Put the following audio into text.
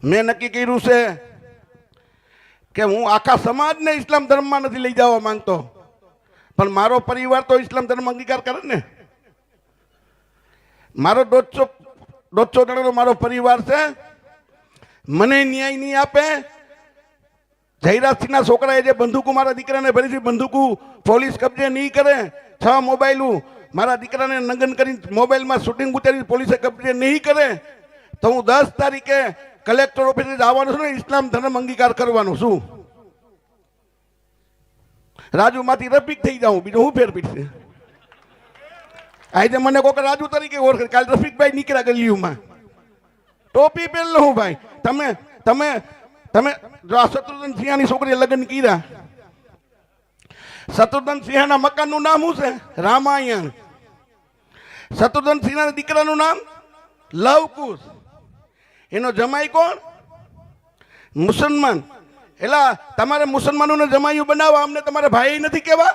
મેં નક્કી કર્યું છે કે હું આખા સમાજને ઇસ્લામ ધર્મમાં નથી લઈ જવા માંગતો, પણ મારો પરિવાર તો ઇસ્લામ ધર્મ અંગીકાર કરે ને. મારો 150 જણાનો મારો પરિવાર છે. મને ન્યાય નહીં આપે. જયરાજસિંહના છોકરાએ જે બંદૂકો મારા દીકરાને ભરી છે, બંદૂકો પોલીસ કબજે નહીં કરે. 6 મોબાઈલો મારા દીકરાને નંગન કરીને મોબાઈલમાં શૂટિંગ ઉતારી પોલીસે કબજે નહીં કરે, તો હું 10 તારીખે કલેક્ટર ઓફિસે જવાનું છું ને ઇસ્લામ ધર્મ અંગીકાર કરવાનું છું. રાજુમાંથી રફીક થઈ જાઉં, બીજું હું ફેર પીડશે. આજે મને કોક રાજુ તરીકે ઓળખે, કાલ રફીકભાઈ નીકળ્યા ગલીઓમાં ટોપી પહેરલો હું ભાઈ. તમે તમે તમે જો આ શત્રુઘ્ન સિંહાની છોકરીએ લગ્ન કર્યા. શત્રુઘ્ન સિંહાના મકાનનું નામ શું છે? રામાયણ. શત્રુઘ્ન સિંહાના દીકરાનું નામ લવકુશ. એનો જમાઈ કોણ? મુસલમાન. એલા તમારે મુસલમાનોને જમાઈઓ બનાવવા, અમને તમારે ભાઈ નથી કહેવા?